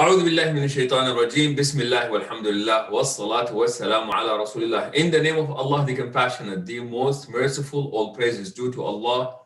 أعوذ بالله من الشيطان الرجيم بسم الله والحمد لله والصلاة والسلام على رسول الله. In the name of Allah, the Compassionate, the Most Merciful, all praise is due to Allah,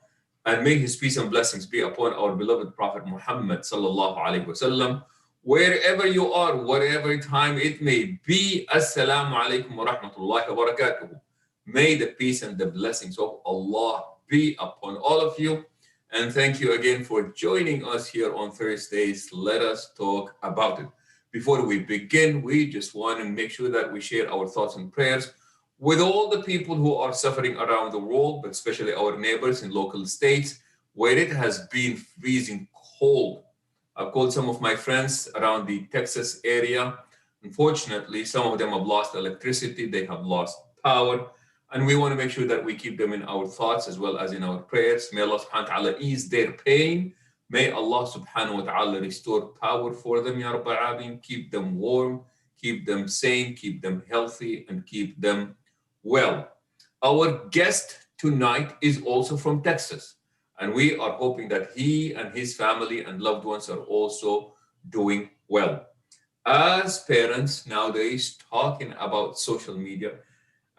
and may His peace and blessings be upon our beloved Prophet Muhammad sallallahu alaihi wasallam. Wherever you are, whatever time it may be, Assalamu alaikum wa rahmatullahi wa barakatuh. May the peace and the blessings of Allah be upon all of you. And thank you again for joining us here on Thursdays. Let us talk about it. Before we begin, we just want to make sure that we share our thoughts and prayers with all the people who are suffering around the world, but especially our neighbors in local states where it has been freezing cold. I've called some of my friends around the Texas area. Unfortunately, some of them have lost electricity, they have lost power. And we want to make sure that we keep them in our thoughts as well as in our prayers. May Allah subhanahu wa ta'ala ease their pain. May Allah subhanahu wa ta'ala restore power for them, Ya Rabbal Alameen. Keep them warm, keep them sane, keep them healthy, and keep them well. Our guest tonight is also from Texas. And we are hoping that he and his family and loved ones are also doing well. As parents nowadays, talking about social media,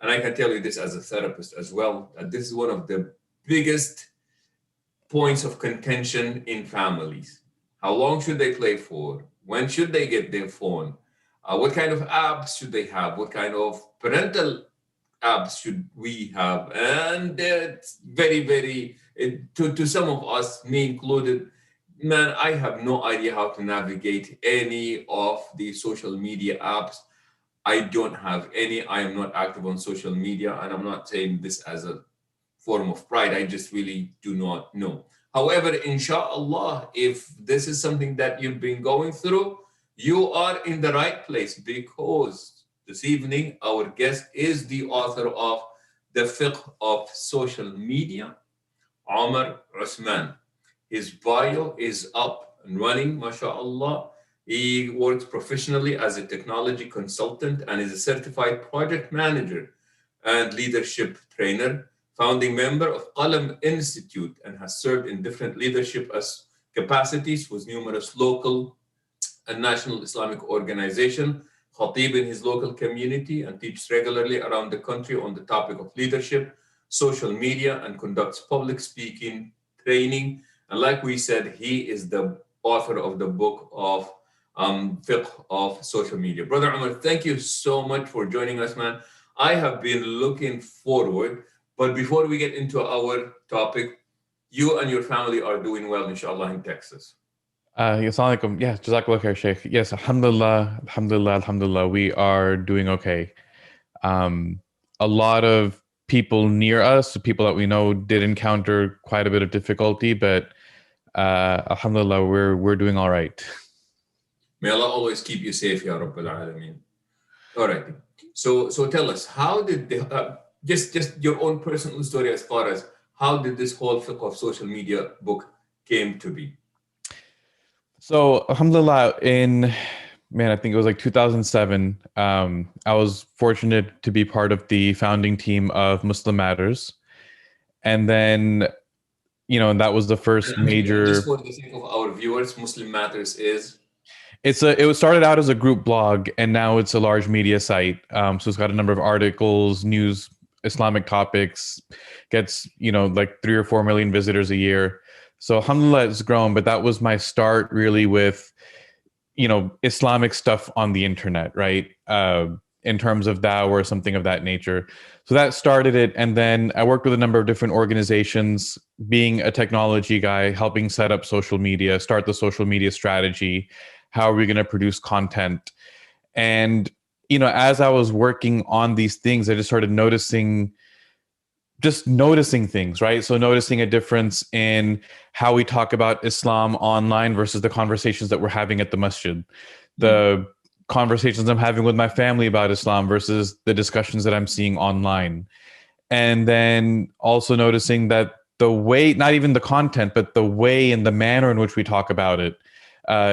and I can tell you this as a therapist as well, that this is one of the biggest points of contention in families. How long should they play for? When should they get their phone? What kind of apps should they have? What kind of parental apps should we have? And it's to some of us, me included, man, I have no idea how to navigate any of the social media apps. I don't have any. I am not active on social media, and I'm not saying this as a form of pride. I just really do not know. However, inshallah, if this is something that you've been going through, you are in the right place, because this evening our guest is the author of The Fiqh of Social Media, Omar Usman. His bio is up and running, mashallah. He works professionally as a technology consultant and is a certified project manager and leadership trainer, founding member of Qalam Institute, and has served in different leadership capacities with numerous local and national Islamic organizations, khatib in his local community, and teaches regularly around the country on the topic of leadership, social media, and conducts public speaking training. And like we said, he is the author of the book of Fiqh of Social Media. Brother Omar, thank you so much for joining us, man. I have been looking forward, but before we get into our topic, you and your family are doing well, inshallah, in Texas. Assalamu alaikum. Yeah, Jazakallah khair, Shaykh. Yes, alhamdulillah, alhamdulillah, alhamdulillah. We are doing okay. A lot of people near us, people that we know, did encounter quite a bit of difficulty, but alhamdulillah, we're doing all right. May Allah always keep you safe, Ya Rabbil Alameen. All right. So tell us, how did just your own personal story as far as how did this whole Fiqh of Social Media book came to be? So alhamdulillah, I think it was like 2007. I was fortunate to be part of the founding team of Muslim Matters, and then, and that was the first major. Just for the sake of our viewers, Muslim Matters is. It was started out as a group blog, and now it's a large media site. So it's got a number of articles, news, Islamic topics, gets, like 3 or 4 million visitors a year. So alhamdulillah, it's grown, but that was my start really with, Islamic stuff on the internet, right? In terms of dawah or something of that nature. So that started it. And then I worked with a number of different organizations, being a technology guy, helping set up social media, start the social media strategy. How are we going to produce content? And, as I was working on these things, I just started noticing things, right? So noticing a difference in how we talk about Islam online versus the conversations that we're having at the masjid, the conversations I'm having with my family about Islam versus the discussions that I'm seeing online. And then also noticing that the way, not even the content, but the way and the manner in which we talk about it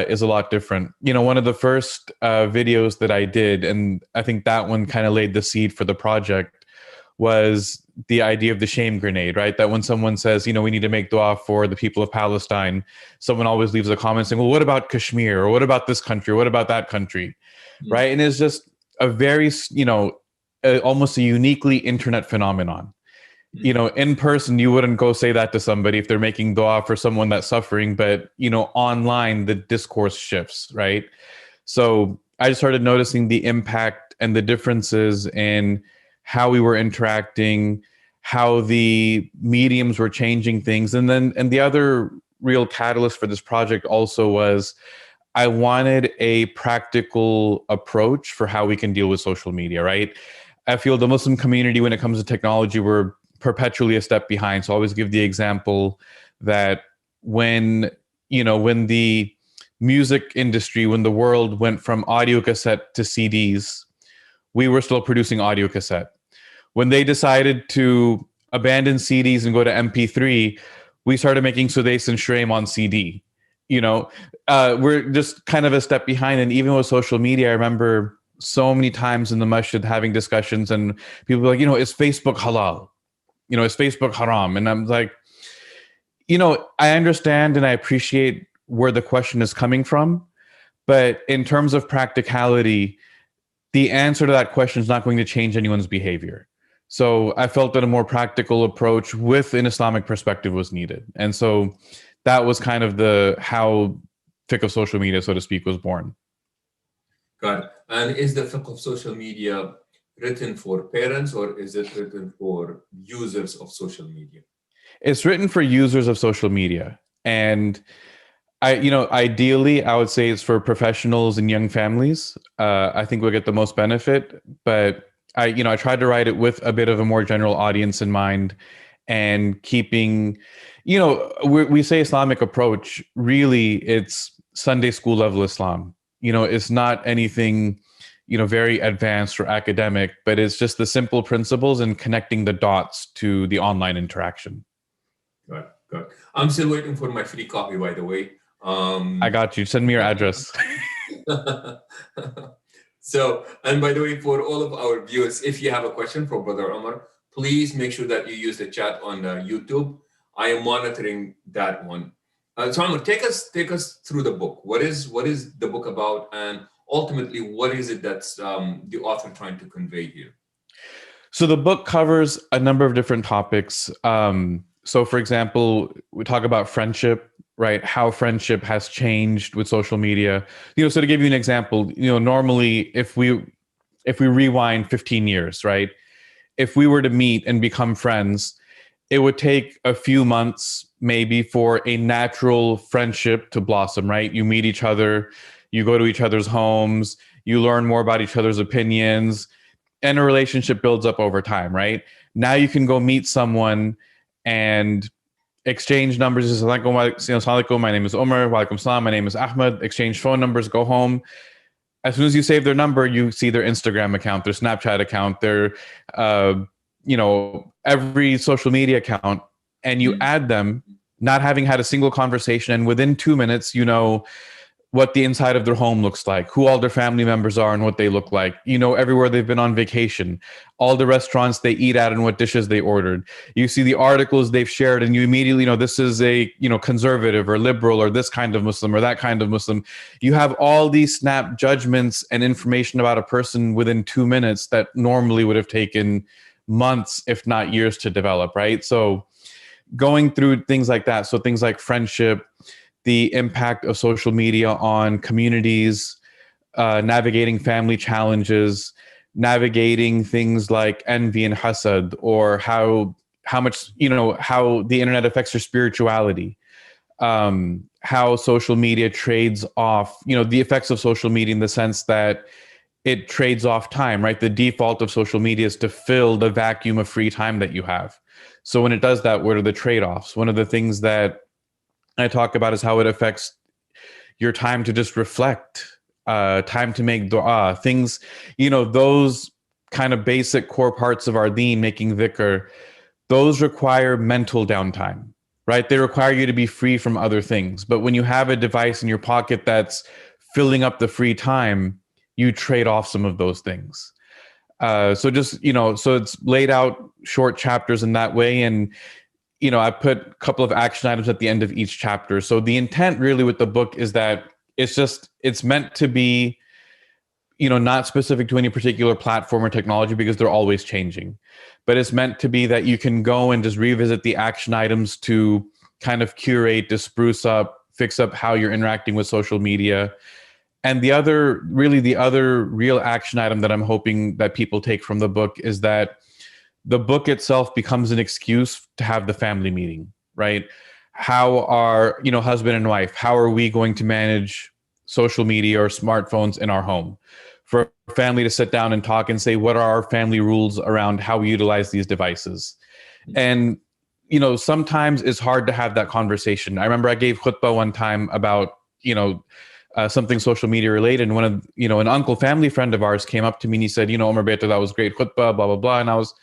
is a lot different. One of the first videos that I did, and I think that one kind of laid the seed for the project, was the idea of the shame grenade, right? That when someone says, we need to make dua for the people of Palestine, someone always leaves a comment saying, well, what about Kashmir? Or what about this country? Or what about that country? Right? And it's just a very, almost a uniquely internet phenomenon. In person, you wouldn't go say that to somebody if they're making dua for someone that's suffering, but, online, the discourse shifts, right? So I just started noticing the impact and the differences in how we were interacting, how the mediums were changing things. And the other real catalyst for this project also was I wanted a practical approach for how we can deal with social media, right? I feel the Muslim community, when it comes to technology, we're perpetually a step behind. So I always give the example that when the music industry, when the world went from audio cassette to CDs, we were still producing audio cassette. When they decided to abandon CDs and go to MP3, we started making Sudais and Shreem on CD. We're just kind of a step behind. And even with social media, I remember so many times in the masjid having discussions and people were like, is Facebook halal? Is Facebook haram? And I'm like, I understand and I appreciate where the question is coming from. But in terms of practicality, the answer to that question is not going to change anyone's behavior. So I felt that a more practical approach with an Islamic perspective was needed. And so that was kind of how Fiqh of social media, so to speak, was born. Got it. And is the Fiqh of social media written for parents or is it written for users of social media? It's written for users of social media. And ideally, I would say it's for professionals and young families. I think we'll get the most benefit, but I tried to write it with a bit of a more general audience in mind and keeping, we say Islamic approach, really it's Sunday school level Islam. It's not anything, very advanced or academic, but it's just the simple principles and connecting the dots to the online interaction. Good. I'm still waiting for my free copy, by the way. I got you. Send me your address. So, and by the way, for all of our viewers, if you have a question for Brother Omar, please make sure that you use the chat on YouTube. I am monitoring that one. So Omar, take us through the book. What is the book about, and ultimately, what is it that's the author trying to convey here? So the book covers a number of different topics. So, for example, we talk about friendship, right? How friendship has changed with social media. So to give you an example, normally if we rewind 15 years, right? If we were to meet and become friends, it would take a few months maybe for a natural friendship to blossom, right? You meet each other, you go to each other's homes, you learn more about each other's opinions, and a relationship builds up over time, right? Now you can go meet someone and exchange numbers. Assalamu alaikum, my name is Omar. Wa alaikum salam, my name is Ahmed. Exchange phone numbers, go home. As soon as you save their number, you see their Instagram account, their Snapchat account, their, every social media account, and you add them, not having had a single conversation. And within 2 minutes, what the inside of their home looks like, who all their family members are and what they look like, everywhere they've been on vacation, all the restaurants they eat at and what dishes they ordered. You see the articles they've shared and you immediately know this is a, conservative or liberal or this kind of Muslim or that kind of Muslim. You have all these snap judgments and information about a person within 2 minutes that normally would have taken months, if not years to develop, right? So going through things like that. So things like friendship, the impact of social media on communities, navigating family challenges, navigating things like envy and hasad, or how much, how the internet affects your spirituality, how social media trades off, the effects of social media in the sense that it trades off time, right? The default of social media is to fill the vacuum of free time that you have. So when it does that, what are the trade-offs? One of the things that I talk about is how it affects your time to just reflect, time to make dua, things, those kind of basic core parts of our deen, making dhikr, those require mental downtime, right? They require you to be free from other things. But when you have a device in your pocket that's filling up the free time, you trade off some of those things. So just, so it's laid out short chapters in that way. And, I put a couple of action items at the end of each chapter. So the intent really with the book is that it's meant to be, not specific to any particular platform or technology because they're always changing. But it's meant to be that you can go and just revisit the action items to kind of curate, to spruce up, fix up how you're interacting with social media. And the other real action item that I'm hoping that people take from the book is that the book itself becomes an excuse to have the family meeting, right? How are, husband and wife, how are we going to manage social media or smartphones in our home? For family to sit down and talk and say, what are our family rules around how we utilize these devices? And, sometimes it's hard to have that conversation. I remember I gave khutbah one time about, something social media related. And an uncle, family friend of ours came up to me and he said, Omar Beta, that was great khutbah, blah, blah, blah. And I was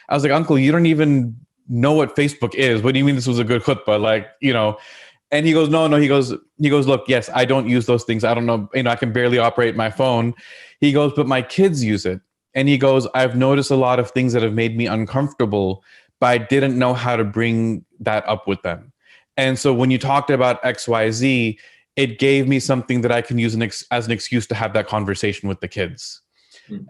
like, uncle, you don't even know what Facebook is. What do you mean this was a good khutbah? Like, and he goes, no, he goes, look, yes, I don't use those things. I don't know, I can barely operate my phone. He goes, but my kids use it. And he goes, I've noticed a lot of things that have made me uncomfortable, but I didn't know how to bring that up with them. And so when you talked about XYZ, it gave me something that I can use as an excuse to have that conversation with the kids.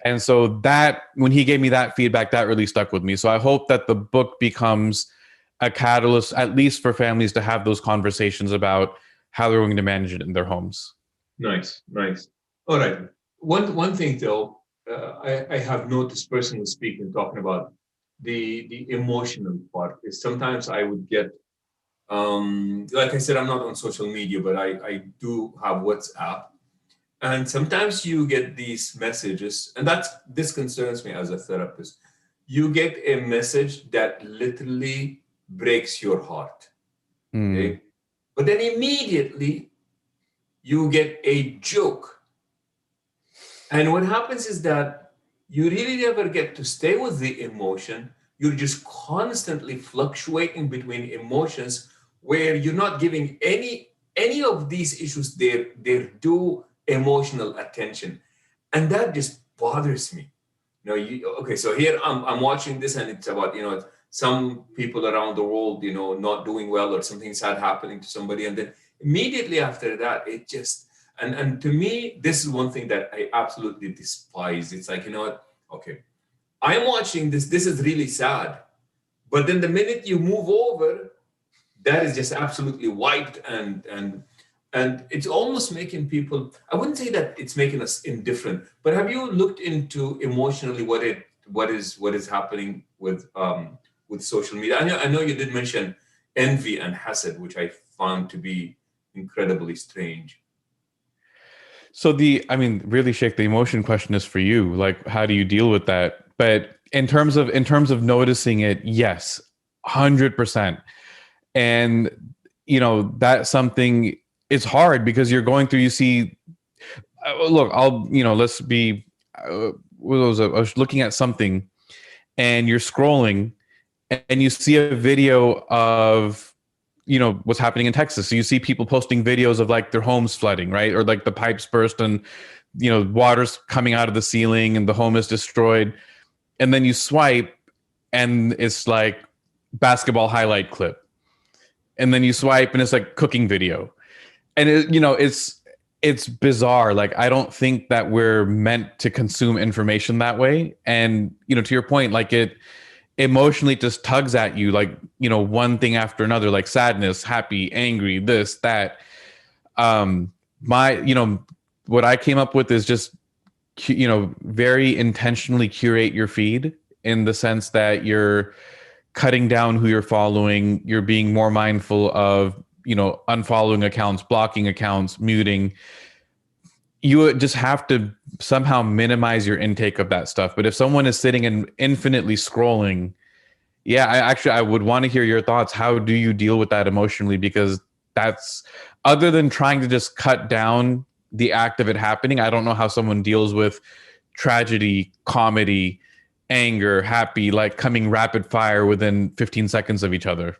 And so that, when he gave me that feedback, that really stuck with me. So I hope that the book becomes a catalyst, at least for families, to have those conversations about how they're going to manage it in their homes. Nice. All right. One thing though, I have noticed, personally speaking, talking about the emotional part, is sometimes I would get, like I said, I'm not on social media, but I do have WhatsApp. And sometimes you get these messages, and this concerns me as a therapist. You get a message that literally breaks your heart. Okay? But then immediately you get a joke. And what happens is that you really never get to stay with the emotion. You're just constantly fluctuating between emotions where you're not giving any of these issues their due emotional attention. And that just bothers me. Okay, so here I'm watching this and it's about, some people around the world, not doing well, or something sad happening to somebody. And then immediately after that, it just, and to me, this is one thing that I absolutely despise. It's like, okay, I'm watching this is really sad. But then the minute you move over, that is just absolutely wiped, and it's almost making people, I wouldn't say that it's making us indifferent, but have you looked into emotionally what is happening with social media? I know you did mention envy and hasad, which I found to be incredibly strange. So really, Sheikh, the emotion question is for you. Like, how do you deal with that? But in terms of noticing it, yes, 100%. And that's something. It's hard because you're going through. You see, look, let's be. I was looking at something, and you're scrolling, and you see a video of what's happening in Texas. So you see people posting videos of like their homes flooding, right? Or like the pipes burst and water's coming out of the ceiling and the home is destroyed. And then you swipe and it's like basketball highlight clip. And then you swipe and it's like cooking video. And it's bizarre. Like, I don't think that we're meant to consume information that way. And to your point, like, it emotionally just tugs at you, like, one thing after another, like sadness, happy, angry, this, that. What I came up with is just, very intentionally curate your feed, in the sense that you're cutting down who you're following. You're being more mindful of, unfollowing accounts, blocking accounts, muting. You just have to somehow minimize your intake of that stuff. But if someone is sitting and infinitely scrolling, I would want to hear your thoughts. How do you deal with that emotionally? Because that's, other than trying to just cut down the act of it happening, I don't know how someone deals with tragedy, comedy, anger, happy, like coming rapid fire within 15 seconds of each other.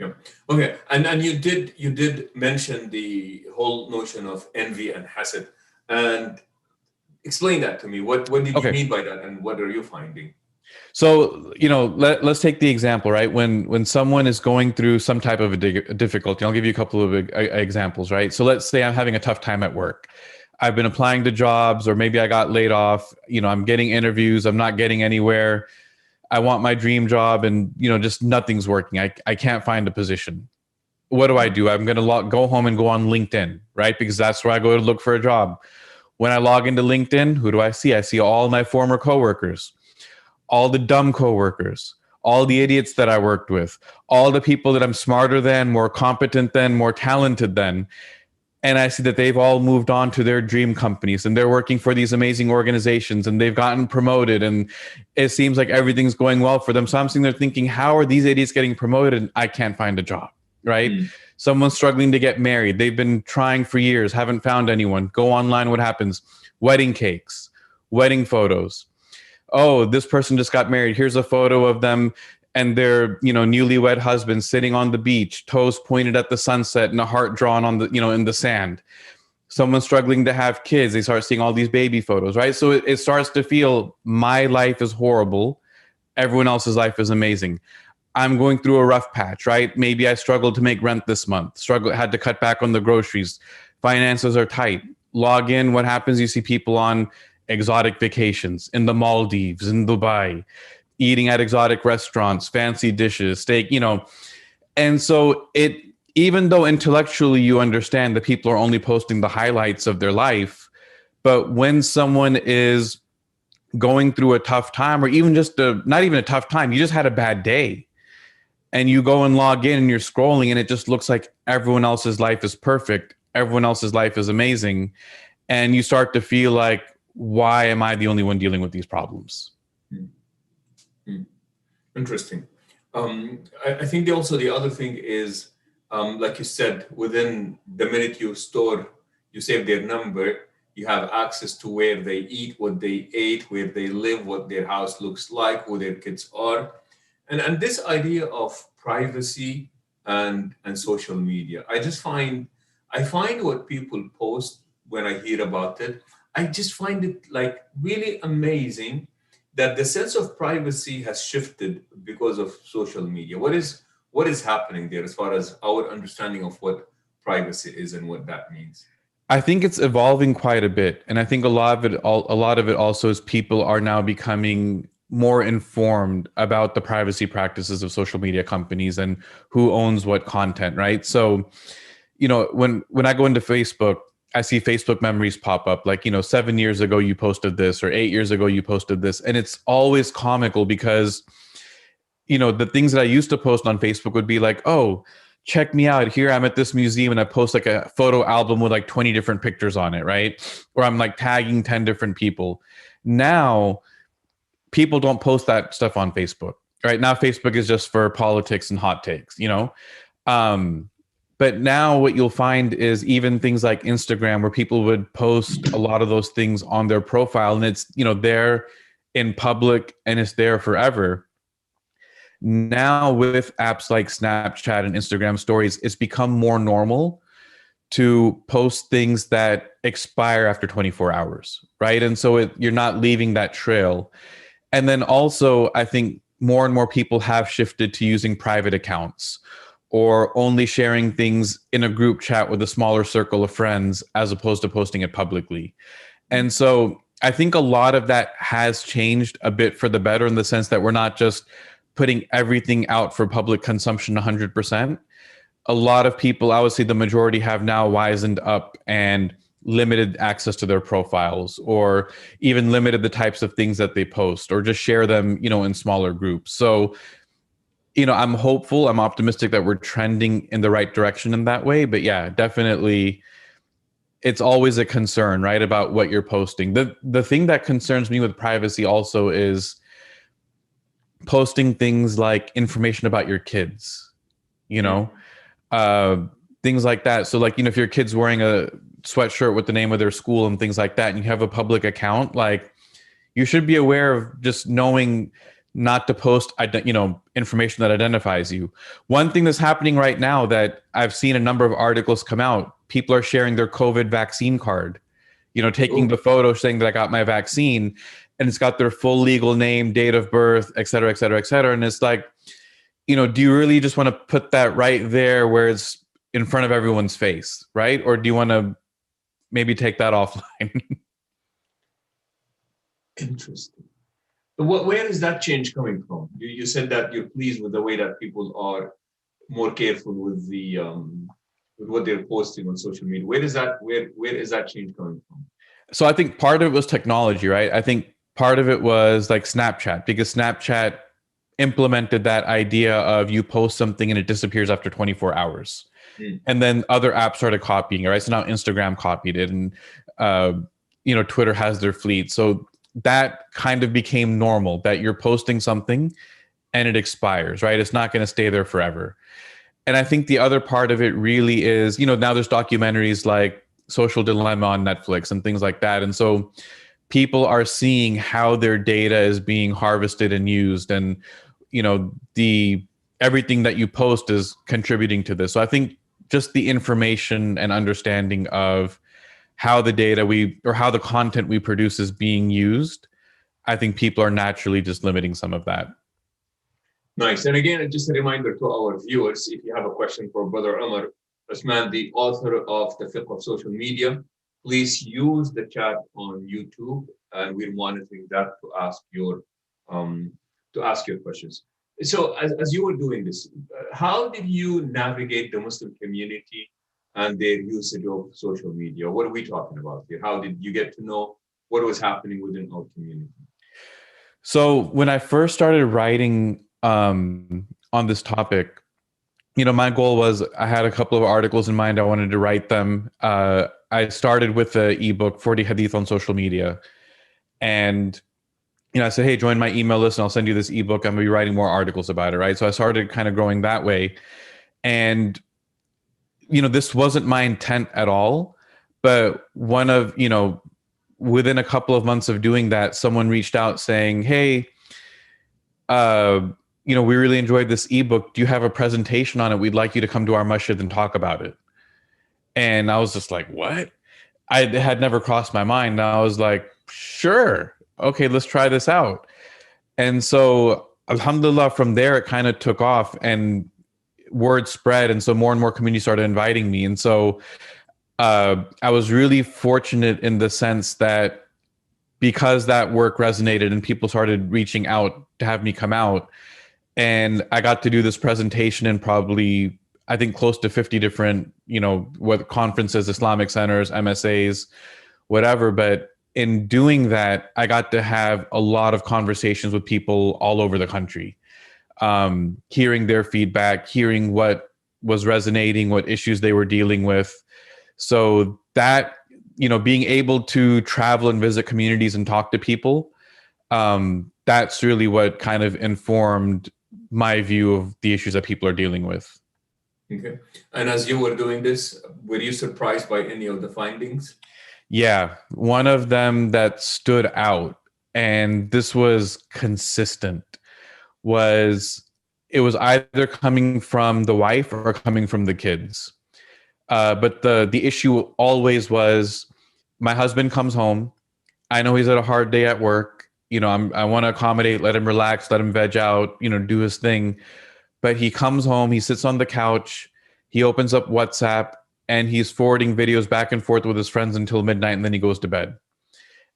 Yep. Okay. And you did mention the whole notion of envy and hasad. And Explain that to me. What did you Okay. mean by that, and what are you finding? So, let's take the example, right? When someone is going through some type of a difficulty, I'll give you a couple of examples, right? So let's say I'm having a tough time at work. I've been applying to jobs, or maybe I got laid off. I'm getting interviews. I'm not getting anywhere. I want my dream job, and just nothing's working. I can't find a position. What do? I'm going to go home and go on LinkedIn, right? Because that's where I go to look for a job. When I log into LinkedIn, who do I see? I see all my former coworkers, all the dumb coworkers, all the idiots that I worked with, all the people that I'm smarter than, more competent than, more talented than. And I see that they've all moved on to their dream companies, and they're working for these amazing organizations, and they've gotten promoted, and it seems like everything's going well for them. So I'm sitting there thinking, how are these idiots getting promoted and I can't find a job, right? Someone's struggling to get married. They've been trying for years, haven't found anyone. Go online, what happens? Wedding cakes, wedding photos. Oh, this person just got married. Here's a photo of them and their, newlywed husband sitting on the beach, toes pointed at the sunset and a heart drawn on the, in the sand. Someone struggling to have kids. They start seeing all these baby photos, right? So it starts to feel my life is horrible. Everyone else's life is amazing. I'm going through a rough patch, right? Maybe I struggled to make rent this month, had to cut back on the groceries. Finances are tight. Log in. What happens? You see people on exotic vacations in the Maldives, in Dubai, eating at exotic restaurants, fancy dishes, steak, And so even though intellectually you understand that people are only posting the highlights of their life, but when someone is going through a tough time, or even just not even a tough time, you just had a bad day, and you go and log in and you're scrolling and it just looks like everyone else's life is perfect. Everyone else's life is amazing. And you start to feel like, why am I the only one dealing with these problems? Interesting. I think the other thing is, like you said, within the minute you save their number, you have access to where they eat, what they ate, where they live, what their house looks like, who their kids are. And this idea of privacy and social media, I find what people post when I hear about it, I just find it like really amazing that the sense of privacy has shifted because of social media. What is happening there as far as our understanding of what privacy is and what that means? I think it's evolving quite a bit, and I think a lot of it also is people are now becoming more informed about the privacy practices of social media companies and who owns what content, right? So, when I go into Facebook, I see Facebook memories pop up, like, 7 years ago you posted this, or 8 years ago you posted this. And it's always comical because, the things that I used to post on Facebook would be like, oh, check me out. Here I'm at this museum and I post like a photo album with like 20 different pictures on it, right? Or I'm like tagging 10 different people. Now, people don't post that stuff on Facebook, right? Now Facebook is just for politics and hot takes, But now what you'll find is even things like Instagram, where people would post a lot of those things on their profile, and it's, there in public and it's there forever. Now with apps like Snapchat and Instagram stories, it's become more normal to post things that expire after 24 hours, right? And so you're not leaving that trail. And then also, I think more and more people have shifted to using private accounts, or only sharing things in a group chat with a smaller circle of friends as opposed to posting it publicly. And so I think a lot of that has changed a bit for the better, in the sense that we're not just putting everything out for public consumption 100%. A lot of people, I would say the majority, have now wisened up and limited access to their profiles, or even limited the types of things that they post, or just share them, in smaller groups. So, I'm hopeful, I'm optimistic that we're trending in the right direction in that way. But yeah, definitely, it's always a concern, right, about what you're posting. The thing that concerns me with privacy also is posting things like information about your kids, things like that. So like, if your kid's wearing a sweatshirt with the name of their school and things like that, and you have a public account, like, you should be aware of just knowing not to post, information that identifies you. One thing that's happening right now that I've seen a number of articles come out, people are sharing their COVID vaccine card, taking the photo saying that I got my vaccine, and it's got their full legal name, date of birth, et cetera, et cetera, et cetera. And it's like, do you really just want to put that right there where it's in front of everyone's face, right? Or do you want to maybe take that offline? Interesting. Where is that change coming from? You said that you're pleased with the way that people are more careful with with what they're posting on social media. Where is that change coming from? So I think part of it was technology, right? I think part of it was like Snapchat, because Snapchat implemented that idea of you post something and it disappears after 24 hours. And then other apps started copying it, right? So now Instagram copied it, and Twitter has their fleet. So that kind of became normal, that you're posting something and it expires, right? It's not going to stay there forever. And I think the other part of it really is, now there's documentaries like Social Dilemma on Netflix and things like that. And so people are seeing how their data is being harvested and used, and everything that you post is contributing to this. So I think just the information and understanding of how the data how the content we produce is being used, I think people are naturally just limiting some of that. Nice. And again, just a reminder to our viewers, if you have a question for Brother Omar, Usman, the author of the Fiqh of Social Media, please use the chat on YouTube, and we're monitoring that to ask your questions. So as you were doing this, how did you navigate the Muslim community and their usage of social media? What are we talking about here? How did you get to know what was happening within our community? So when I first started writing on this topic, my goal was, I had a couple of articles in mind. I wanted to write them. I started with the ebook 40 Hadith on Social Media, and I said, hey, join my email list and I'll send you this ebook. I'm going to be writing more articles about it, right? So I started kind of growing that way. And, this wasn't my intent at all. But within a couple of months of doing that, someone reached out saying, hey, we really enjoyed this ebook. Do you have a presentation on it? We'd like you to come to our masjid and talk about it. And I was just like, what? It had never crossed my mind. And I was like, sure. Okay, let's try this out. And so, alhamdulillah, from there, it kind of took off and word spread. And so more and more communities started inviting me. And so I was really fortunate in the sense that because that work resonated and people started reaching out to have me come out, and I got to do this presentation in probably, I think, close to 50 different, what conferences, Islamic centers, MSAs, whatever. But in doing that, I got to have a lot of conversations with people all over the country, hearing their feedback, hearing what was resonating, what issues they were dealing with. So that, being able to travel and visit communities and talk to people, that's really what kind of informed my view of the issues that people are dealing with. Okay. And as you were doing this, were you surprised by any of the findings? Yeah, one of them that stood out, and this was consistent, was it was either coming from the wife or coming from the kids. But the issue always was, my husband comes home. I know he's had a hard day at work. I want to accommodate, let him relax, let him veg out, do his thing. But he comes home, he sits on the couch, he opens up WhatsApp, and he's forwarding videos back and forth with his friends until midnight, and then he goes to bed.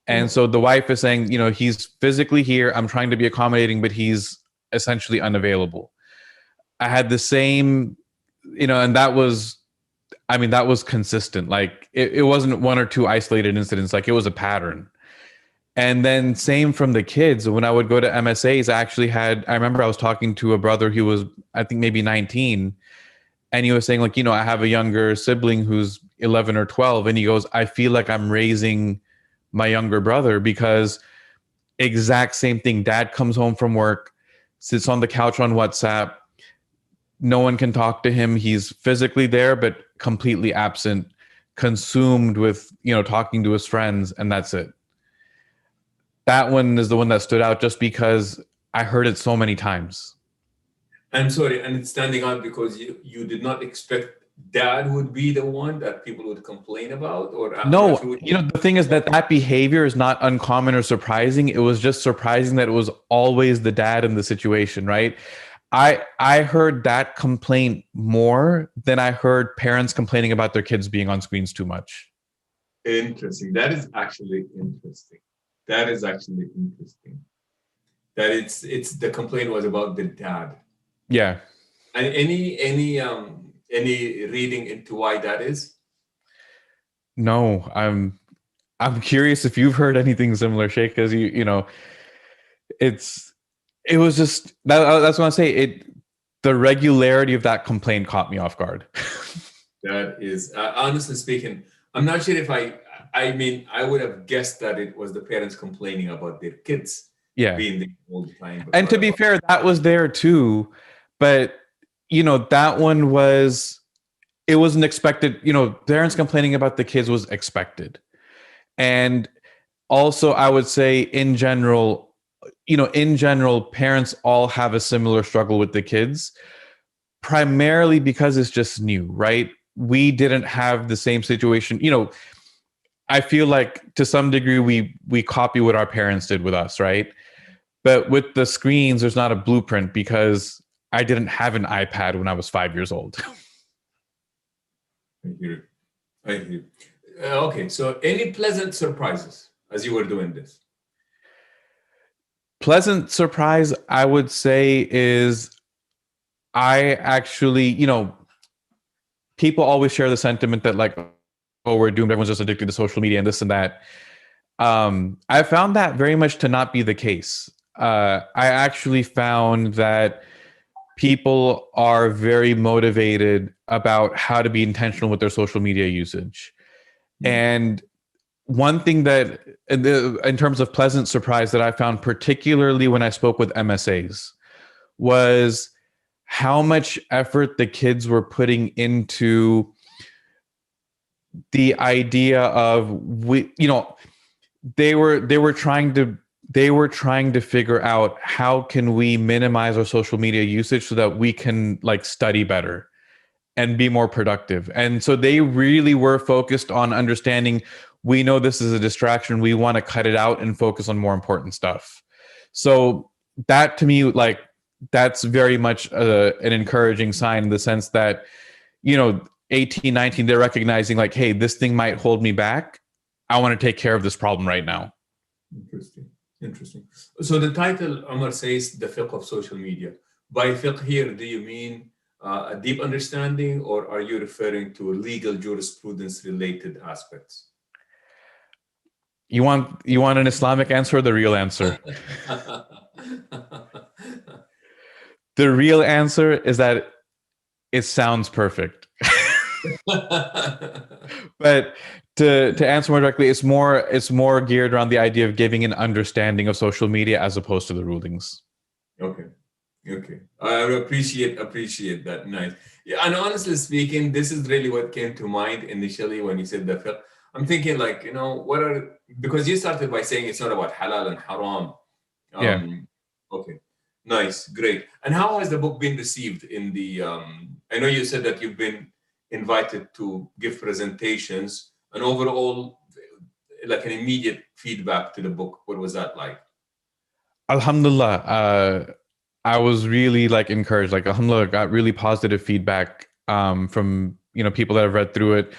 And so the wife is saying, he's physically here, I'm trying to be accommodating, but he's essentially unavailable. I had the same, and that was consistent. Like it wasn't one or two isolated incidents, like it was a pattern. And then same from the kids. When I would go to MSAs, I remember I was talking to a brother who was, I think, maybe 19. And he was saying, like, I have a younger sibling who's 11 or 12. And he goes, I feel like I'm raising my younger brother, because exact same thing. Dad comes home from work, sits on the couch on WhatsApp. No one can talk to him. He's physically there, but completely absent, consumed with, talking to his friends. And that's it. That one is the one that stood out just because I heard it so many times. I'm sorry, and it's standing out because you did not expect dad would be the one that people would complain about, or I'm not No, sure. the thing is that behavior is not uncommon or surprising. It was just surprising that it was always the dad in the situation, right? I heard that complaint more than I heard parents complaining about their kids being on screens too much. Interesting. That is actually interesting. That is actually interesting. That it's the complaint was about the dad. Yeah. And any reading into why that is? No, I'm curious if you've heard anything similar, Sheikh, because it was just that's what I say. The regularity of that complaint caught me off guard. That is honestly speaking, I'm not sure if I mean I would have guessed that it was the parents complaining about their kids being there all the time. And to be fair, that was there too, but that one was expected. Parents complaining about the kids was expected. And also I would say in general, parents all have a similar struggle with the kids, primarily because it's just new, right? We didn't have the same situation. I feel like to some degree we copy what our parents did with us, right? But with the screens, there's not a blueprint because I didn't have an iPad when I was 5 years old. I hear. Okay, so any pleasant surprises as you were doing this? Pleasant surprise, I would say, is I actually, people always share the sentiment that like, oh, we're doomed. Everyone's just addicted to social media and this and that. I found that very much to not be the case. I actually found that people are very motivated about how to be intentional with their social media usage. And one thing that, in terms of pleasant surprise, that I found particularly when I spoke with MSAs was how much effort the kids were putting into the idea of they were trying to figure out how can we minimize our social media usage so that we can like study better and be more productive. And so they really were focused on understanding, we know this is a distraction, we want to cut it out and focus on more important stuff. So that to me, like, that's very much an encouraging sign in the sense that, 18, 19, they're recognizing like, hey, this thing might hold me back. I want to take care of this problem right now. Interesting. So the title, Omar, says the fiqh of social media. By fiqh here, do you mean a deep understanding, or are you referring to legal jurisprudence related aspects? You want an Islamic answer or the real answer? The real answer is that it sounds perfect. But to answer more directly, it's more geared around the idea of giving an understanding of social media as opposed to the rulings. Okay. I appreciate that. Nice. Yeah, and honestly speaking, this is really what came to mind initially when you said the fiqh. I'm thinking like, because you started by saying it's not about halal and haram. Yeah. Okay. Nice. Great. And how has the book been received in the, I know you said that you've been invited to give presentations, and overall, like an immediate feedback to the book. What was that like? Alhamdulillah. I was really like encouraged. Like, alhamdulillah, got really positive feedback from people that have read through it.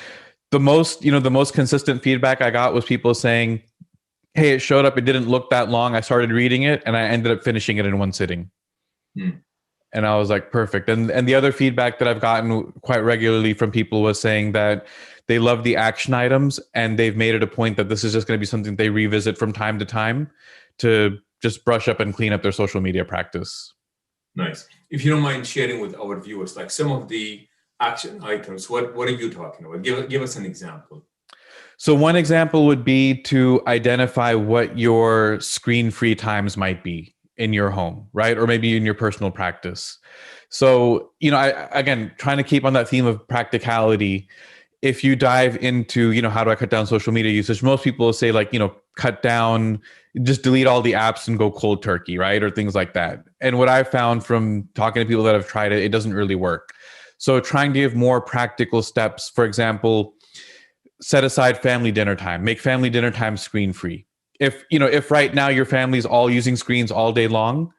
The most consistent feedback I got was people saying, hey, it showed up, it didn't look that long, I started reading it and I ended up finishing it in one sitting. And I was like, perfect. And the other feedback that I've gotten quite regularly from people was saying that they love the action items and they've made it a point that this is just going to be something they revisit from time to time to just brush up and clean up their social media practice. Nice. If you don't mind sharing with our viewers, like some of the action items, what are you talking about? Give us an example. So one example would be to identify what your screen-free times might be in your home, right? Or maybe in your personal practice. So, again, trying to keep on that theme of practicality, if you dive into, how do I cut down social media usage? Most people will say like, cut down, just delete all the apps and go cold turkey, right? Or things like that. And what I found from talking to people that have tried it, it doesn't really work. So trying to give more practical steps. For example, set aside family dinner time. Make family dinner time screen free. If right now your family's all using screens all day long,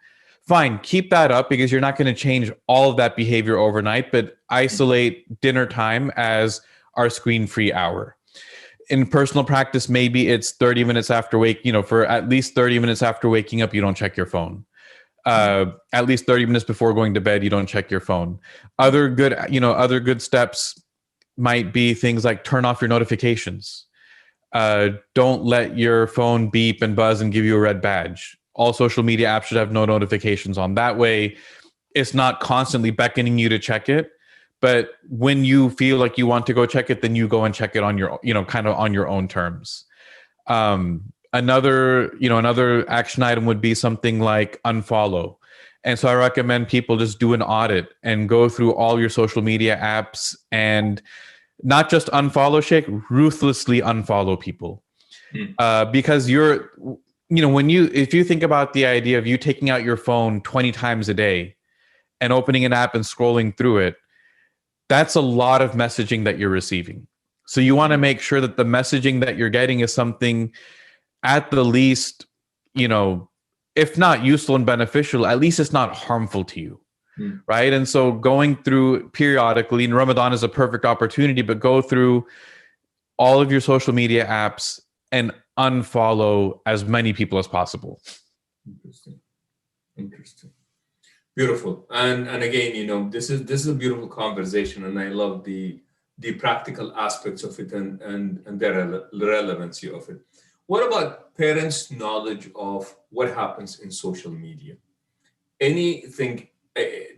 fine, keep that up because you're not going to change all of that behavior overnight, but isolate dinner time as our screen free hour. In personal practice, maybe it's 30 minutes after for at least 30 minutes after waking up, you don't check your phone. At least 30 minutes before going to bed, you don't check your phone. Other good steps might be things like turn off your notifications. Don't let your phone beep and buzz and give you a red badge. All social media apps should have no notifications on. That way, it's not constantly beckoning you to check it. But when you feel like you want to go check it, then you go and check it on your, kind of on your own terms. Another action item would be something like unfollow. And so I recommend people just do an audit and go through all your social media apps and not just unfollow, Shaykh, ruthlessly unfollow people. Because if you think about the idea of you taking out your phone 20 times a day and opening an app and scrolling through it, that's a lot of messaging that you're receiving. So you want to make sure that the messaging that you're getting is something at the least, if not useful and beneficial, at least it's not harmful to you. Right. And so going through periodically, and Ramadan is a perfect opportunity, but go through all of your social media apps and unfollow as many people as possible. Interesting. Beautiful. And again, this is a beautiful conversation, and I love the practical aspects of it and the relevancy of it. What about parents' knowledge of what happens in social media? Anything?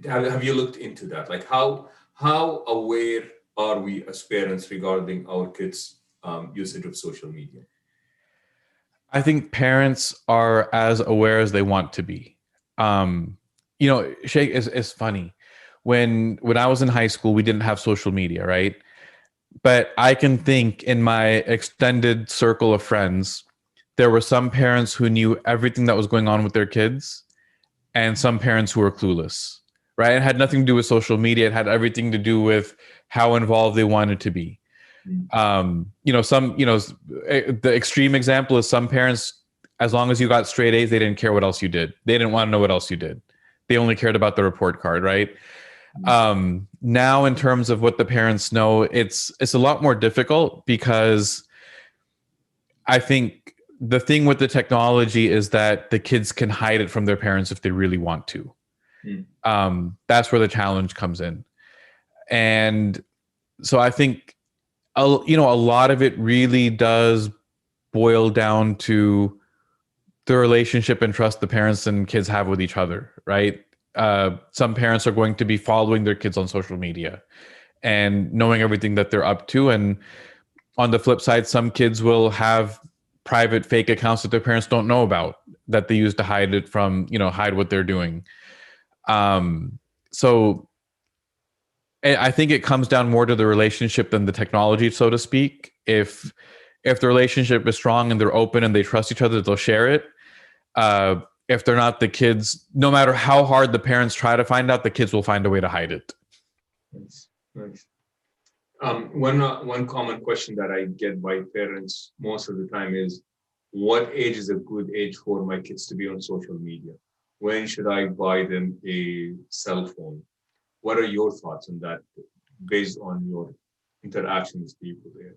Have you looked into that? Like how aware are we as parents regarding our kids' usage of social media? I think parents are as aware as they want to be. Shaykh, is funny. When I was in high school, we didn't have social media, right? But I can think in my extended circle of friends, there were some parents who knew everything that was going on with their kids and some parents who were clueless, right? It had nothing to do with social media. It had everything to do with how involved they wanted to be. The extreme example is some parents, as long as you got straight A's, they didn't care what else you did. They didn't want to know what else you did. They only cared about the report card, right? Now, in terms of what the parents know, it's a lot more difficult because I think the thing with the technology is that the kids can hide it from their parents if they really want to. That's where the challenge comes in. And so I think, a lot of it really does boil down to the relationship and trust the parents and kids have with each other, right? Some parents are going to be following their kids on social media and knowing everything that they're up to. And on the flip side, some kids will have private fake accounts that their parents don't know about that they use to hide it from, hide what they're doing. So I think it comes down more to the relationship than the technology, so to speak. If the relationship is strong and they're open and they trust each other, they'll share it. If they're not, the kids, no matter how hard the parents try to find out, the kids will find a way to hide it. Nice. One common question that I get by parents most of the time is, what age is a good age for my kids to be on social media? When should I buy them a cell phone? What are your thoughts on that based on your interactions with people there?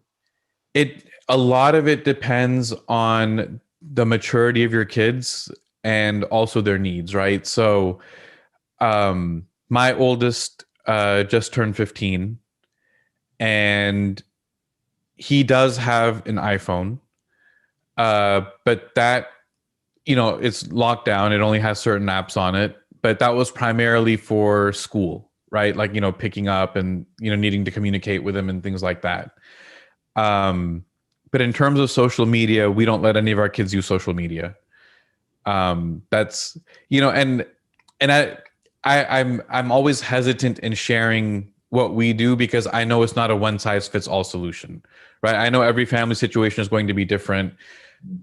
A lot of it depends on the maturity of your kids and also their needs, right? So my oldest just turned 15 and he does have an iPhone, but that, it's locked down. It only has certain apps on it, but that was primarily for school, right? Like, picking up and, needing to communicate with him and things like that. But in terms of social media, we don't let any of our kids use social media. That's, and I'm always hesitant in sharing what we do because I know it's not a one size fits all solution, right? I know every family situation is going to be different.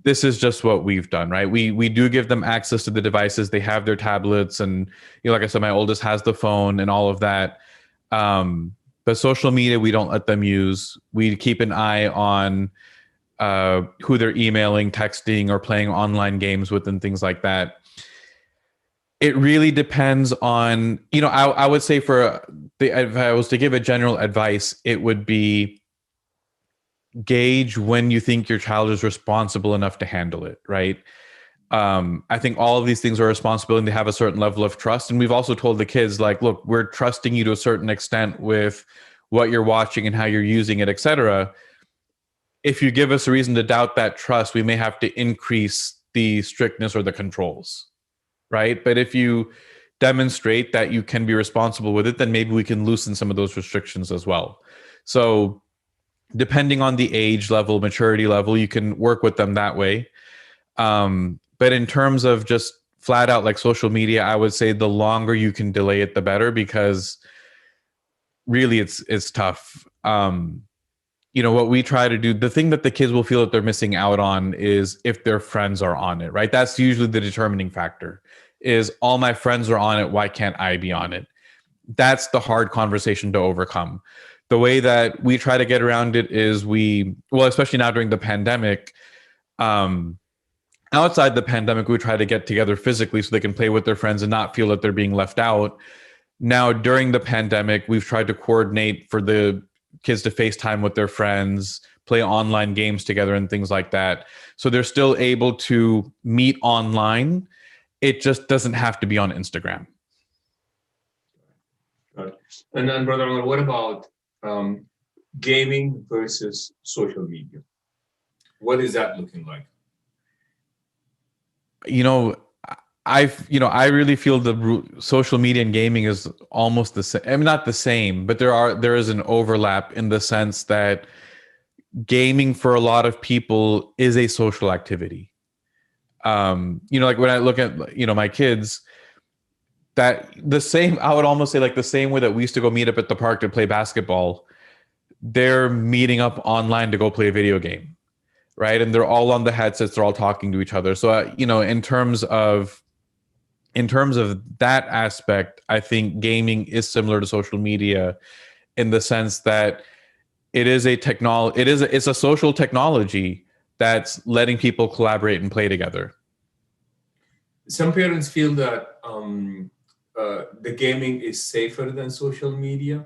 This is just what we've done, right? We do give them access to the devices. They have their tablets and, like I said, my oldest has the phone and all of that. But social media, we don't let them use. We keep an eye on who they're emailing, texting, or playing online games with, and things like that. It really depends on, I would say if I was to give a general advice, it would be gauge when you think your child is responsible enough to handle it, right? I think all of these things are a responsibility to have a certain level of trust. And we've also told the kids, like, look, we're trusting you to a certain extent with what you're watching and how you're using it, etc. If you give us a reason to doubt that trust, we may have to increase the strictness or the controls, right? But if you demonstrate that you can be responsible with it, then maybe we can loosen some of those restrictions as well. So depending on the age level, maturity level, you can work with them that way. But in terms of just flat out like social media, I would say the longer you can delay it, the better, because really it's tough. What we try to do, the thing that the kids will feel that they're missing out on is if their friends are on it, right? That's usually the determining factor, is all my friends are on it, why can't I be on it? That's the hard conversation to overcome. The way that we try to get around it is especially now during the pandemic, outside the pandemic, we try to get together physically so they can play with their friends and not feel that they're being left out. Now, during the pandemic, we've tried to coordinate for the kids to FaceTime with their friends, play online games together and things like that. So they're still able to meet online. It just doesn't have to be on Instagram. Right. And then, Brother Omar, what about gaming versus social media? What is that looking like? I really feel the social media and gaming is almost the same. I mean, not the same, but there is an overlap in the sense that gaming for a lot of people is a social activity. Like when I look at, my kids, I would almost say like the same way that we used to go meet up at the park to play basketball, they're meeting up online to go play a video game, right? And they're all on the headsets, they're all talking to each other. So, in terms of that aspect, I think gaming is similar to social media in the sense that it is it's a social technology that's letting people collaborate and play together. Some parents feel that the gaming is safer than social media,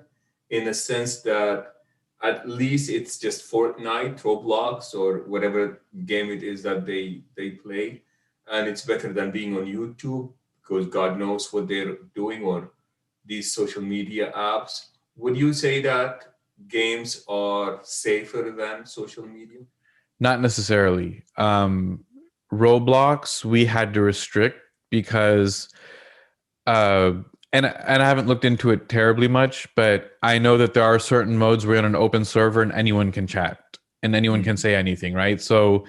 in a sense that at least it's just Fortnite, Roblox, or whatever game it is that they play, and it's better than being on YouTube because God knows what they're doing, or these social media apps. Would you say that games are safer than social media? Not necessarily. Roblox, we had to restrict because, and I haven't looked into it terribly much, but I know that there are certain modes where you're on an open server and anyone can chat and anyone can say anything, right? So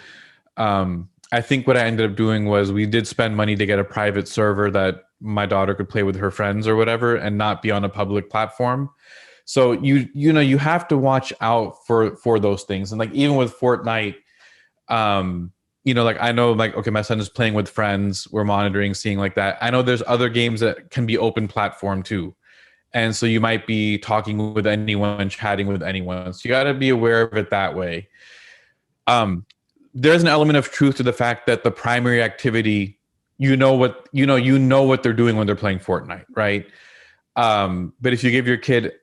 I think what I ended up doing was we did spend money to get a private server that my daughter could play with her friends or whatever and not be on a public platform. So you have to watch out for those things. And like even with Fortnite, like I know like, okay, my son is playing with friends, we're monitoring, seeing like that. I know there's other games that can be open platform too. And so you might be talking with anyone, chatting with anyone. So you got to be aware of it that way. There's an element of truth to the fact that the primary activity, what they're doing when they're playing Fortnite, right? But if you give your kid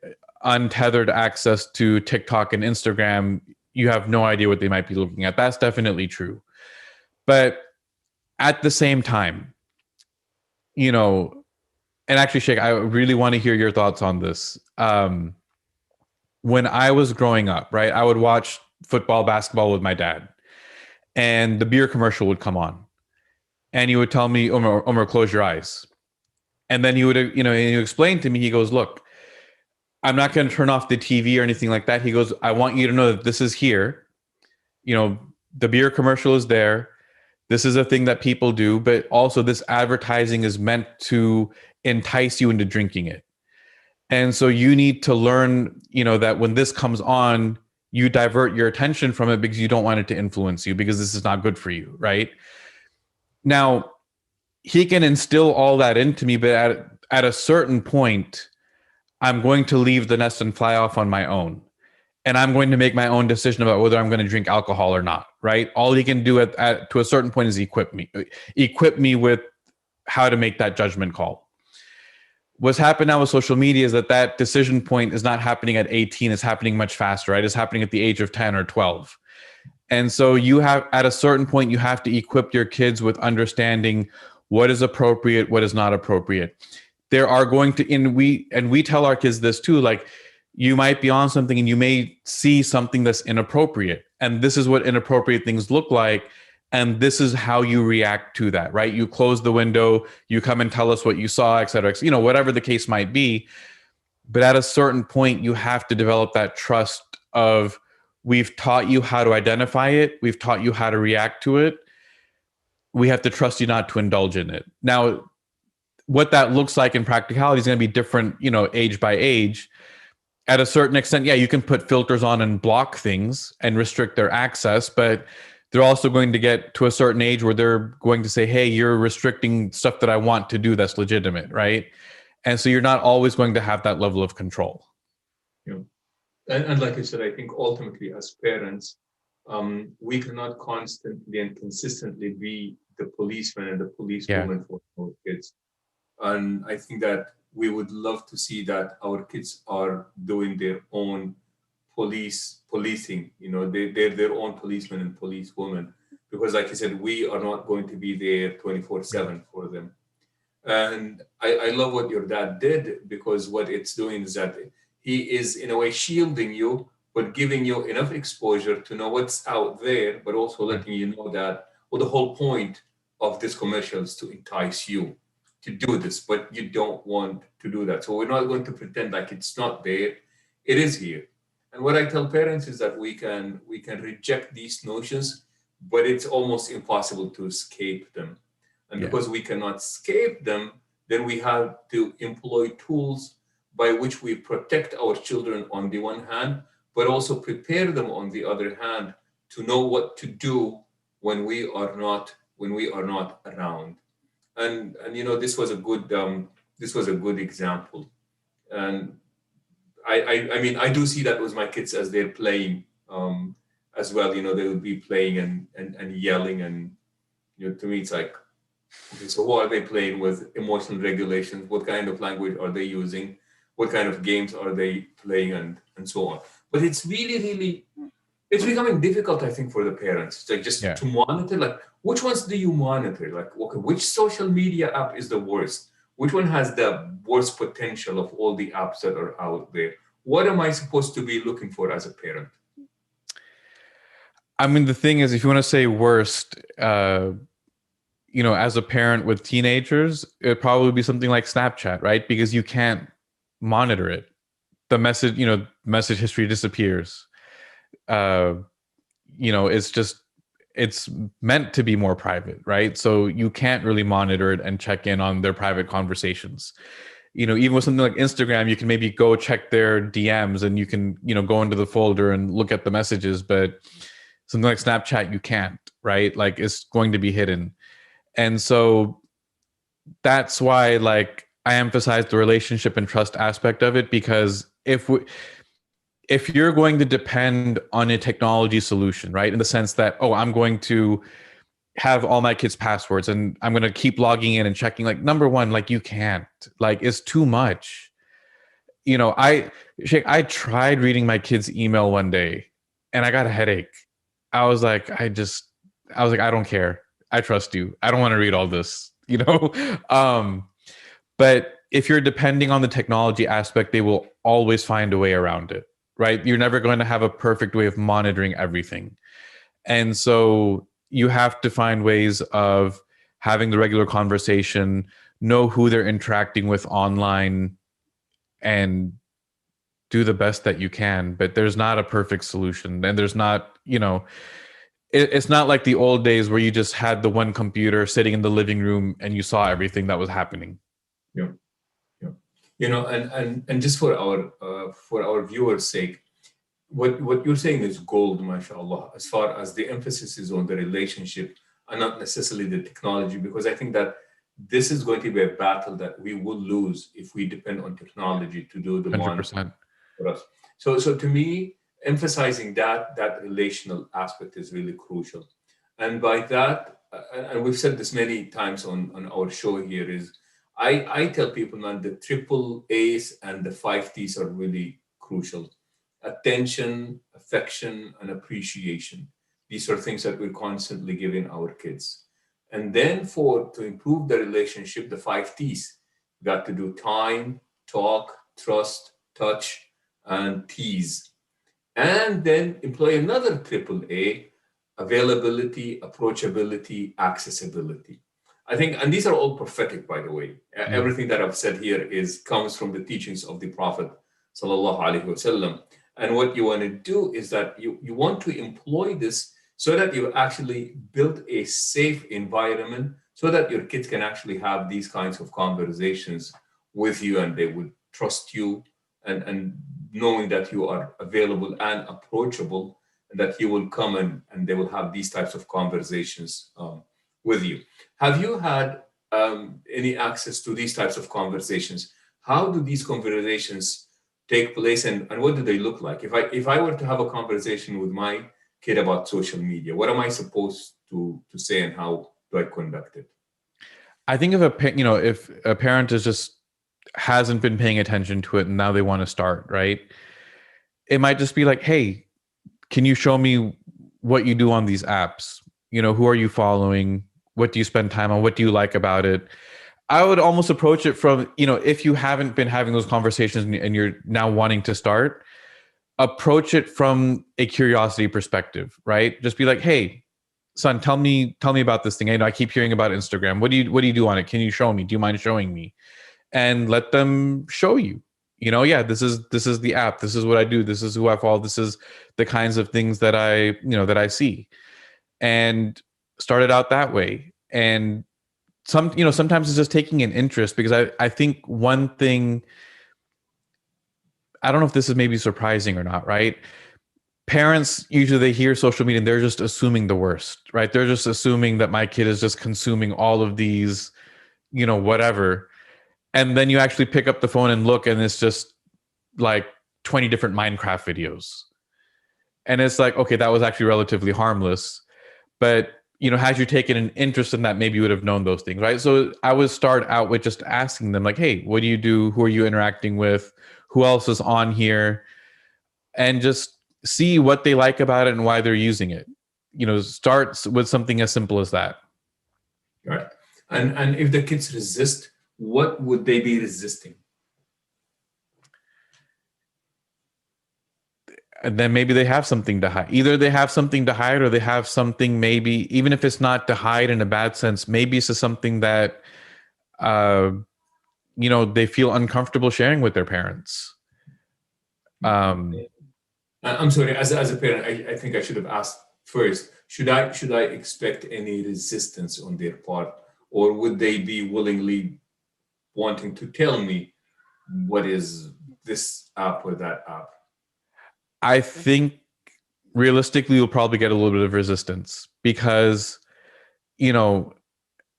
untethered access to TikTok and Instagram, you have no idea what they might be looking at. That's definitely true. But at the same time, and actually, Shaykh, I really want to hear your thoughts on this. When I was growing up, right, I would watch football, basketball with my dad, and the beer commercial would come on, and he would tell me, Omar, close your eyes. And then he would, and he would explain to me, he goes, look, I'm not going to turn off the TV or anything like that. He goes, I want you to know that this is here. The beer commercial is there. This is a thing that people do, but also this advertising is meant to entice you into drinking it. And so you need to learn, that when this comes on, you divert your attention from it because you don't want it to influence you, because this is not good for you, right? Now, he can instill all that into me, but at a certain point, I'm going to leave the nest and fly off on my own. And I'm going to make my own decision about whether I'm going to drink alcohol or not, right? All he can do to a certain point is equip me with how to make that judgment call. What's happened now with social media is that decision point is not happening at 18, it's happening much faster, right? It's happening at the age of 10 or 12. And so you have, at a certain point, you have to equip your kids with understanding what is appropriate, what is not appropriate. There are going to, and we tell our kids this too, like, you might be on something and you may see something that's inappropriate. And this is what inappropriate things look like. And this is how you react to that, right? You close the window, you come and tell us what you saw, et cetera, whatever the case might be. But at a certain point, you have to develop that trust of, we've taught you how to identify it. We've taught you how to react to it. We have to trust you not to indulge in it. Now, what that looks like in practicality is going to be different, age by age. At a certain extent, yeah, you can put filters on and block things and restrict their access, but they're also going to get to a certain age where they're going to say, hey, you're restricting stuff that I want to do that's legitimate, right? And so you're not always going to have that level of control. Yeah. And like you said, I think ultimately as parents, we cannot constantly and consistently be the policeman and the policewoman for our kids. And I think that we would love to see that our kids are doing their own policing, they're their own policemen and policewomen, because like I said, we are not going to be there 24/7 for them. And I love what your dad did, because what it's doing is that he is in a way shielding you, but giving you enough exposure to know what's out there, but also letting you know that, well, the whole point of this commercial is to entice you to do this, but you don't want to do that. So we're not going to pretend like it's not there. It is here. And what I tell parents is that we can reject these notions, but it's almost impossible to escape them. And because we cannot escape them, then we have to employ tools by which we protect our children on the one hand, but also prepare them on the other hand to know what to do when we are not around. And this was a good example. And I mean, I do see that with my kids as they're playing as well. They would be playing and yelling, and to me it's like, okay, so what are they playing with? Emotional regulations. What kind of language are they using? What kind of games are they playing, and so on. But it's really, it's becoming difficult, I think, for the parents, like just to monitor, like, which ones do you monitor? Like, okay, which social media app is the worst? Which one has the worst potential of all the apps that are out there? What am I supposed to be looking for as a parent? I mean, the thing is, if you want to say worst, as a parent with teenagers, it'd probably be something like Snapchat, right? Because you can't monitor it. The message history disappears. It's meant to be more private, right? So you can't really monitor it and check in on their private conversations. Even with something like Instagram, you can maybe go check their DMs and you can, go into the folder and look at the messages, but something like Snapchat, you can't, right? Like, it's going to be hidden. And so that's why, like, I emphasize the relationship and trust aspect of it, because if you're going to depend on a technology solution, right, in the sense that, oh, I'm going to have all my kids' passwords and I'm going to keep logging in and checking, like, number one, like, you can't, like, it's too much. I tried reading my kids' email one day and I got a headache. I was like, I don't care. I trust you. I don't want to read all this, But if you're depending on the technology aspect, they will always find a way around it, right? You're never going to have a perfect way of monitoring everything. And so you have to find ways of having the regular conversation, know who they're interacting with online, and do the best that you can. But there's not a perfect solution. And there's not, it's not like the old days where you just had the one computer sitting in the living room and you saw everything that was happening. Yeah. And just for our viewers' sake, what you're saying is gold, mashallah, as far as the emphasis is on the relationship and not necessarily the technology, because I think that this is going to be a battle that we will lose if we depend on technology to do the monitoring 100%. for us. So to me, emphasizing that relational aspect is really crucial. And by that, and we've said this many times on our show here, is I tell people, man, the triple A's and the five T's are really crucial. Attention, affection, and appreciation. These are things that we're constantly giving our kids. And then to improve the relationship, the five T's, you got to do time, talk, trust, touch, and tease. And then employ another triple A: availability, approachability, accessibility. I think, and these are all prophetic, by the way. Everything that I've said here comes from the teachings of the Prophet sallallahu alaihi wasallam. And what you want to do is that you want to employ this so that you actually build a safe environment so that your kids can actually have these kinds of conversations with you, and they would trust you, and knowing that you are available and approachable, and that you will come and they will have these types of conversations with you. Have you had any access to these types of conversations? How do these conversations take place, and what do they look like? If I were to have a conversation with my kid about social media, what am I supposed to say, and how do I conduct it? I think if a parent is just hasn't been paying attention to it and now they want to start, right? It might just be like, hey, can you show me what you do on these apps? Who are you following? What do you spend time on? What do you like about it? I would almost approach it from, if you haven't been having those conversations and you're now wanting to start, approach it from a curiosity perspective, right? Just be like, hey, son, tell me about this thing. I keep hearing about Instagram. What do you do on it? Can you show me? Do you mind showing me? And let them show you. Yeah, this is the app. This is what I do. This is who I follow. This is the kinds of things that I see, and start it out that way. And sometimes it's just taking an interest, because I think one thing, I don't know if this is maybe surprising or not, right? Parents, usually they hear social media and they're just assuming the worst, right? They're just assuming that my kid is just consuming all of these, whatever. And then you actually pick up the phone and look, and it's just like 20 different Minecraft videos. And it's like, okay, that was actually relatively harmless. But, had you taken an interest in that, maybe you would have known those things, right? So I would start out with just asking them, like, hey, what do you do? Who are you interacting with? Who else is on here? And just see what they like about it and why they're using it. Start with something as simple as that. Right. And if the kids resist, what would they be resisting? And then maybe they have something to hide. Either they have something to hide, or they have something, maybe, even if it's not to hide in a bad sense, maybe it's just something that, they feel uncomfortable sharing with their parents. I'm sorry, as a parent, I think I should have asked first, should I expect any resistance on their part, or would they be willingly wanting to tell me what is this app or that app? I think realistically, you'll probably get a little bit of resistance, because, I don't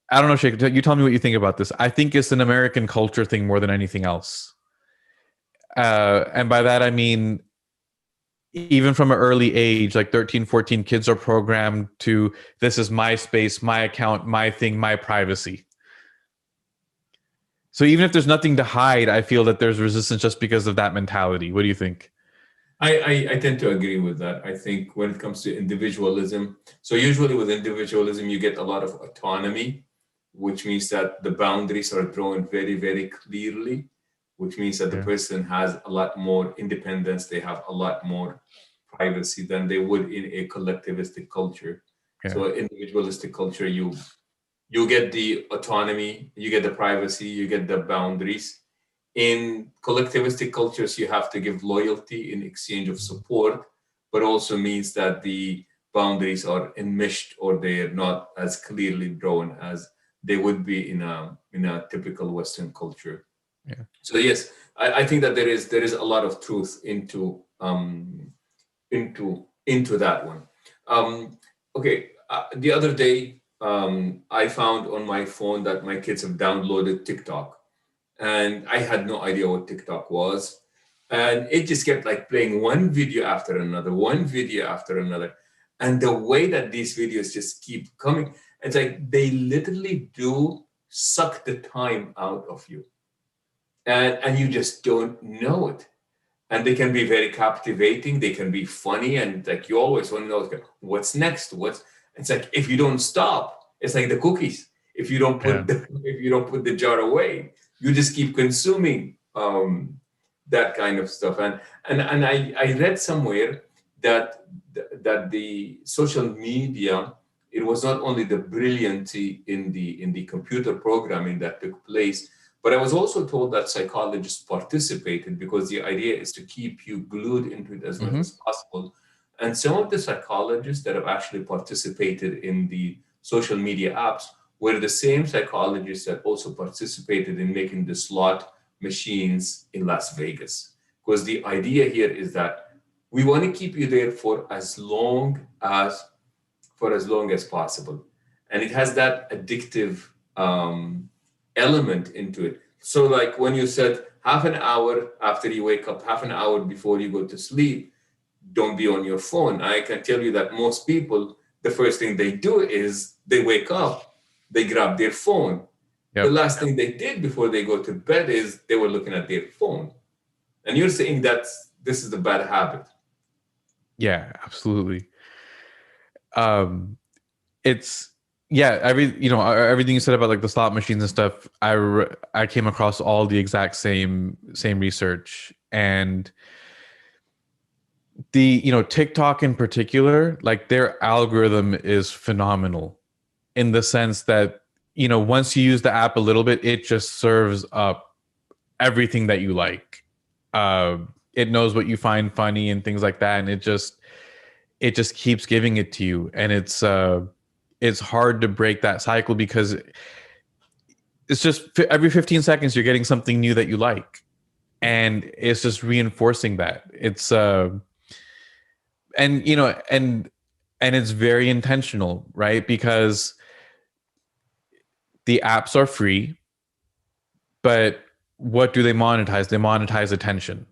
know, Shaykh, you tell me what you think about this. I think it's an American culture thing more than anything else. And by that, I mean, even from an early age, like 13, 14, kids are programmed to, this is my space, my account, my thing, my privacy. So even if there's nothing to hide, I feel that there's resistance just because of that mentality. What do you think? I tend to agree with that. I think when it comes to individualism, so usually with individualism, you get a lot of autonomy, which means that the boundaries are drawn very, very clearly, which means that the person has a lot more independence. They have a lot more privacy than they would in a collectivistic culture. Yeah. So individualistic culture, you get the autonomy, you get the privacy, you get the boundaries. In collectivistic cultures, you have to give loyalty in exchange of support, but also means that the boundaries are enmeshed, or they're not as clearly drawn as they would be in a typical Western culture. Yeah. So yes, I think that there is a lot of truth into that one. Okay, the other day I found on my phone that my kids have downloaded TikTok, and I had no idea what TikTok was. And it just kept like playing one video after another, one video after another. And the way that these videos just keep coming, it's like they literally do suck the time out of you. And you just don't know it. And they can be very captivating, they can be funny, and like you always want to know what's next. It's like if you don't stop, it's like the cookies. If you don't Yeah. put if you don't put the jar away, you just keep consuming that kind of stuff. And I read somewhere that the social media, it was not only the brilliancy in the computer programming that took place, but I was also told that psychologists participated because the idea is to keep you glued into it as much Mm-hmm. as possible. And some of the psychologists that have actually participated in the social media apps were the same psychologists that also participated in making the slot machines in Las Vegas. Because the idea here is that we want to keep you there for as long as possible, and it has that addictive element into it. So, like when you said half an hour after you wake up, half an hour before you go to sleep, don't be on your phone. I can tell you that most people, the first thing they do is they wake up, they grab their phone. The Yep. last thing they did before they go to bed is they were looking at their phone. And you're saying that this is a bad habit. Yeah, absolutely. It's everything you said about like the slot machines and stuff. I came across all the exact same research, and the TikTok in particular, like their algorithm is phenomenal in the sense that once you use the app a little bit, it just serves up everything that you like. It knows what you find funny and things like that, and it just keeps giving it to you, and it's hard to break that cycle because it's just every 15 seconds you're getting something new that you like, and it's just reinforcing that. It's and it's very intentional, right? Because the apps are free, but what do they monetize? They monetize attention.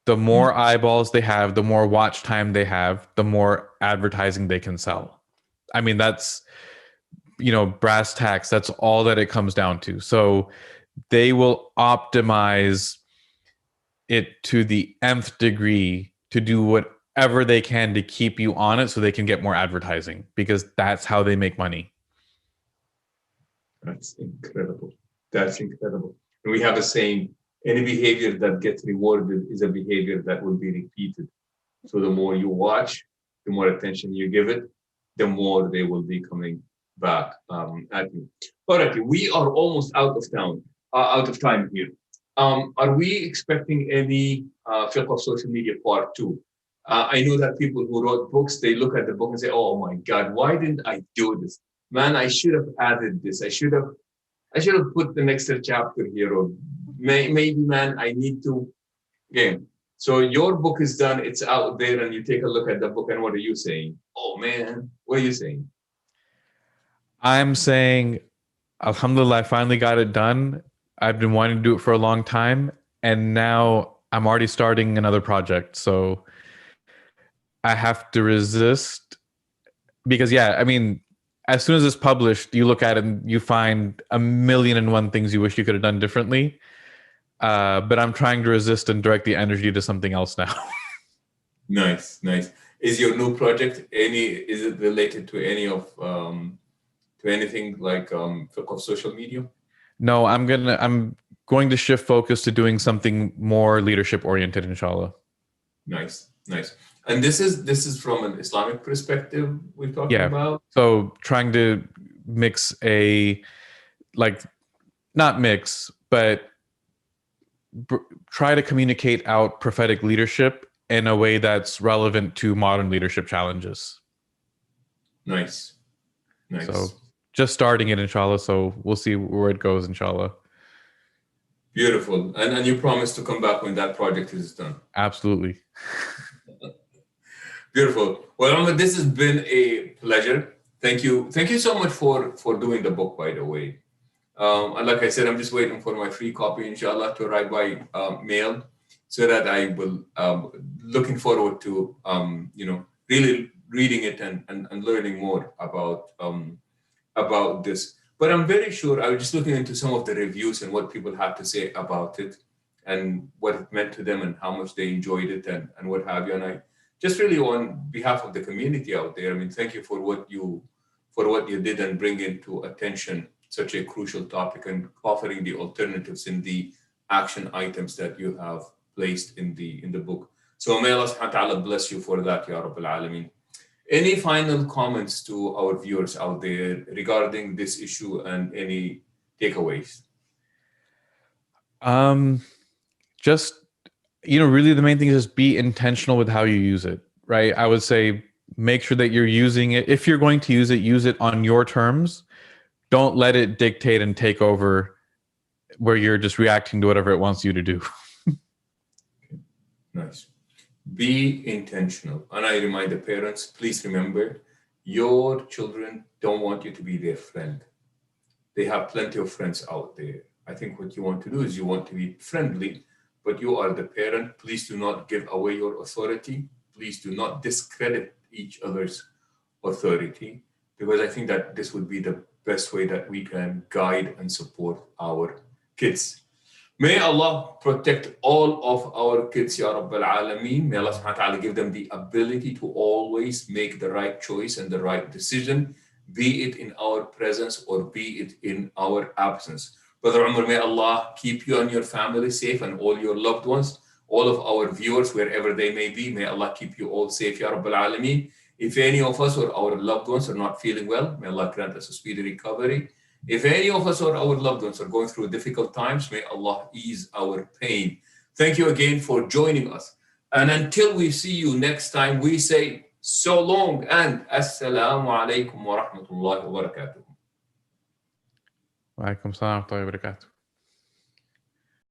The more eyeballs they have, the more watch time they have, the more advertising they can sell. I mean, that's brass tacks. That's all that it comes down to. So they will optimize it to the nth degree to do whatever they can to keep you on it so they can get more advertising, because that's how they make money. That's incredible. That's incredible. And we have a saying, any behavior that gets rewarded is a behavior that will be repeated. So the more you watch, the more attention you give it, the more they will be coming back at you. All right, we are almost out of time here. Are we expecting any Fiqh of Social Media Part 2? I know that people who wrote books, they look at the book and say, oh my God, why didn't I do this? Man, I should have added this. I should have put the next chapter here. Or maybe, man, I need to. Again, so your book is done. It's out there, and you take a look at the book. And what are you saying? Oh man, what are you saying? I'm saying, Alhamdulillah, I finally got it done. I've been wanting to do it for a long time, and now I'm already starting another project. So I have to resist because, yeah, I mean, as soon as it's published, you look at it and you find 1,000,001 things you wish you could have done differently. But I'm trying to resist and direct the energy to something else now. Nice. Is your new project is it related to any of to anything like Fiqh of Social Media? No, I'm going to shift focus to doing something more leadership oriented, inshallah. Nice. And this is from an Islamic perspective we're talking about? So trying to mix not mix, but try to communicate out prophetic leadership in a way that's relevant to modern leadership challenges. Nice. So just starting it, inshallah. So we'll see where it goes, inshallah. Beautiful. And you promise to come back when that project is done? Absolutely. Beautiful. Well, Omar, this has been a pleasure. Thank you. Thank you so much for doing the book, by the way. And like I said, I'm just waiting for my free copy, inshallah, to arrive by mail, so that I will looking forward to really reading it and learning more about this. But I'm very sure I was just looking into some of the reviews and what people have to say about it and what it meant to them and how much they enjoyed it and what have you. And I just really, on behalf of the community out there, I mean, thank you for what you did and bring into attention such a crucial topic and offering the alternatives in the action items that you have placed in the book. So may Allah subhanahu wa ta'ala bless you for that, Ya Rabbil Alameen. Any final comments to our viewers out there regarding this issue and any takeaways? Just, really the main thing is just be intentional with how you use it, right? I would say make sure that you're using it. If you're going to use it on your terms. Don't let it dictate and take over where you're just reacting to whatever it wants you to do. Nice. Be intentional. And I remind the parents, please remember, your children don't want you to be their friend. They have plenty of friends out there. I think what you want to do is you want to be friendly, but you are the parent. Please do not give away your authority. Please do not discredit each other's authority, because I think that this would be the best way that we can guide and support our kids. May Allah protect all of our kids, Ya Rabbil Alameen. May Allah subhanahu wa ta'ala give them the ability to always make the right choice and the right decision, be it in our presence or be it in our absence. Brother Umar, may Allah keep you and your family safe and all your loved ones, all of our viewers, wherever they may be. May Allah keep you all safe, Ya Rabbil Alameen. If any of us or our loved ones are not feeling well, may Allah grant us a speedy recovery. If any of us or our loved ones are going through difficult times, may Allah ease our pain. Thank you again for joining us. And until we see you next time, we say so long and assalamu alaikum wa rahmatullahi wa barakatuh. Wa alaikum salam wa rahmatullahi wa barakatuh.